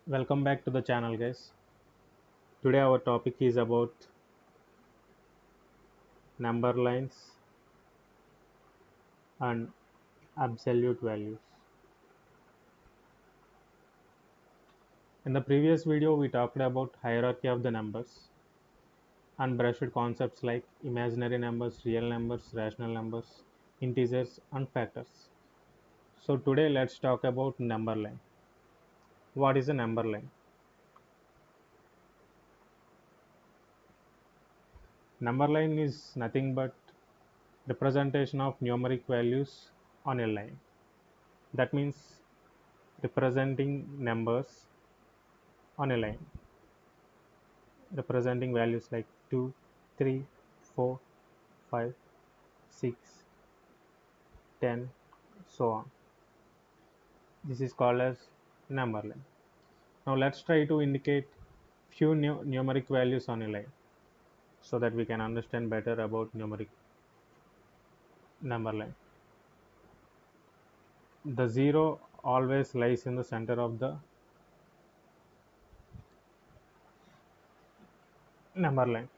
Welcome back to the channel, guys. Today our topic is about number lines and absolute values. In the previous video we talked about hierarchy of the numbers and brushed concepts like imaginary numbers, real numbers, rational numbers, integers and factors. So today let's talk about number line. What is a number line? Number line is nothing but representation of numeric values on a line. That means representing numbers on a line, representing values like 2, 3, 4, 5, 6, 10, so on. This is called as number line. Now let's try to indicate few numeric values on a line so that we can understand better about numeric number line. The 0 always lies in the center of the number line,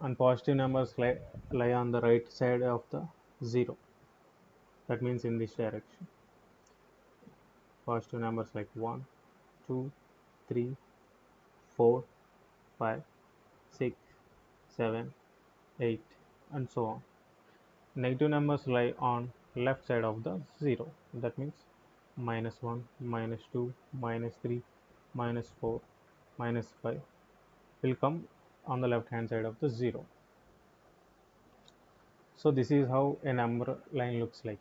and positive numbers lie on the right side of the 0. That means in this direction. Positive numbers like 1, 2, 3, 4, 5, 6, 7, 8, and so on. Negative numbers lie on left side of the 0. That means -1, -2, -3, -4, -5 will come on the left hand side of the 0. So this is how a number line looks like.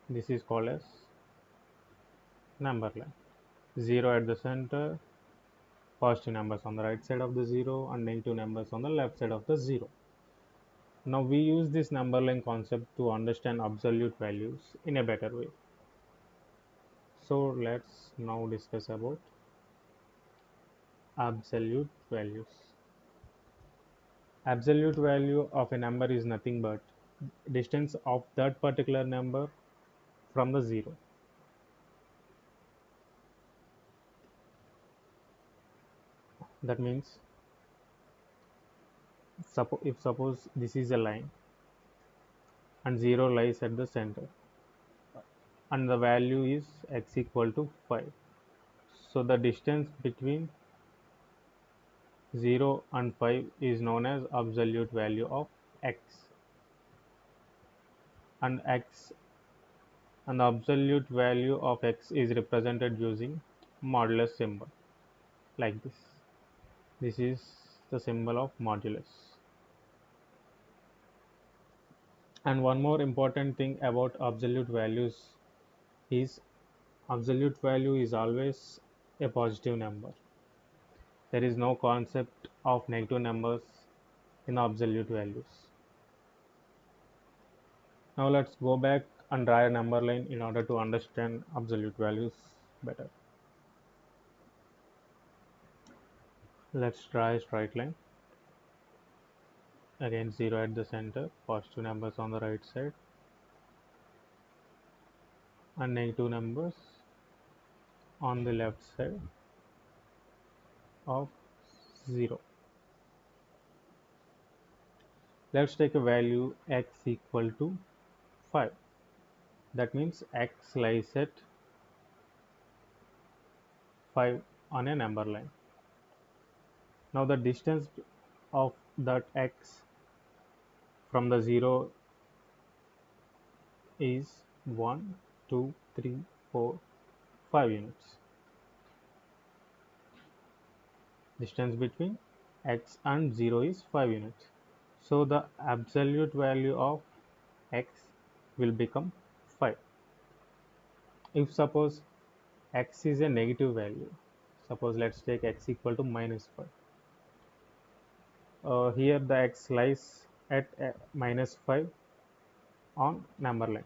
This is called as number line. 0 at the center, positive numbers on the right side of the 0 and negative numbers on the left side of the 0. Now we use this number line concept to understand absolute values in a better way. So let's now discuss about absolute values. Absolute value of a number is nothing but distance of that particular number from the 0. That means if suppose this is a line and 0 lies at the center and the value is x equal to 5. So the distance between 0 and 5 is known as absolute value of x, and the absolute value of x is represented using modulus symbol like this. This is the symbol of modulus. And one more important thing about absolute values is absolute value is always a positive number. There is no concept of negative numbers in absolute values. Now let's go back and draw a number line in order to understand absolute values better. Let's draw a straight line. Again 0 at the center, positive numbers on the right side and negative numbers on the left side of 0. Let's take a value x equal to 5. That means x lies at 5 on a number line. Now the distance of that x from the 0 is 1, 2, 3, 4, 5 units. Distance between x and 0 is 5 units. So the absolute value of x will become 5. If suppose x is a negative value, suppose let's take x equal to -5. Here the x lies at -5 on number line.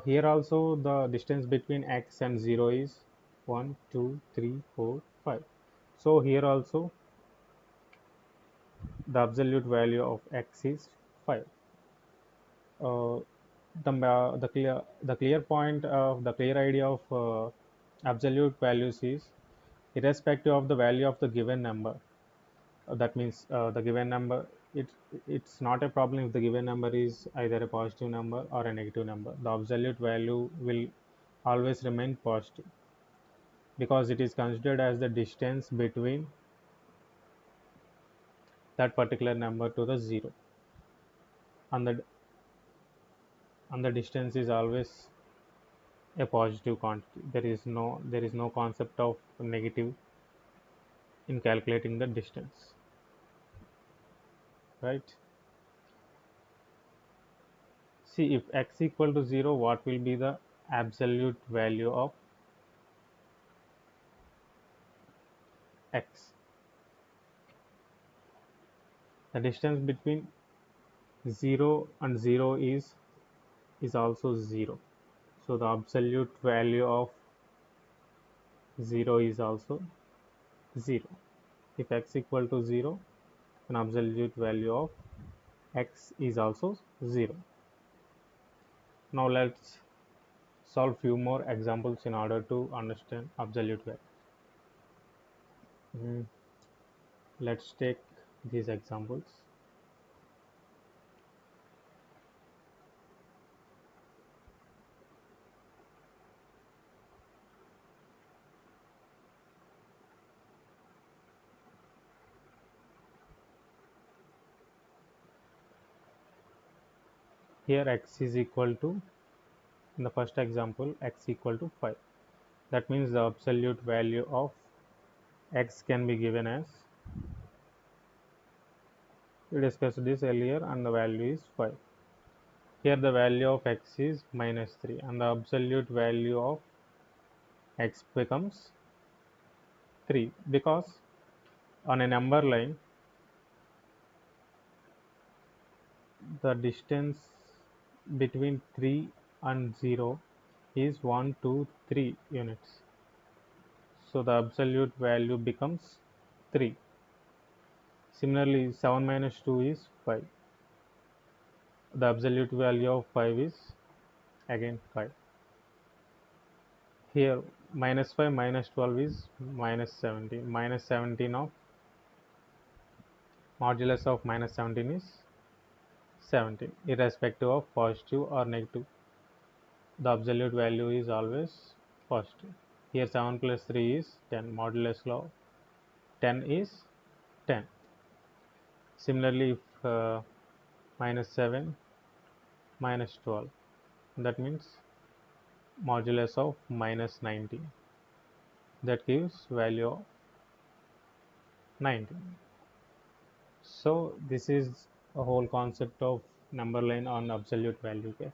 Here also the distance between x and 0 is 1, 2, 3, 4, 5. So here also the absolute value of x is 5. The clear point of the clear idea of absolute values is irrespective of the value of the given number. That means the given number, it it's not a problem if the given number is either a positive number or a negative number. The absolute value will always remain positive because it is considered as the distance between that particular number to the zero, and the distance is always a positive quantity. There is no concept of negative in calculating the distance, right? See, if x equal to 0, what will be the absolute value of x? The distance between 0 and 0 is also 0. So the absolute value of 0 is also 0. If x equal to 0, then absolute value of x is also 0. Now let's solve few more examples in order to understand absolute value. Mm, Let's take these examples. Here x is equal to, in the first example, x equal to 5. That means the absolute value of x can be given as, we discussed this earlier, and the value is 5. Here the value of x is minus 3 and the absolute value of x becomes 3, because on a number line the distance between 3 and 0 is 1, 2, 3 units. So the absolute value becomes 3. Similarly, 7 minus 2 is 5. The absolute value of 5 is again 5. Here minus 5 minus 12 is minus 17. Minus 17 of modulus of minus 17 is 17, irrespective of positive or negative. The absolute value is always positive. Here 7 plus 3 is 10. Modulus law 10 is 10. Similarly, if minus 7 minus 12, that means modulus of minus 19. That gives value of 19. So this is a whole concept of number line on absolute value case.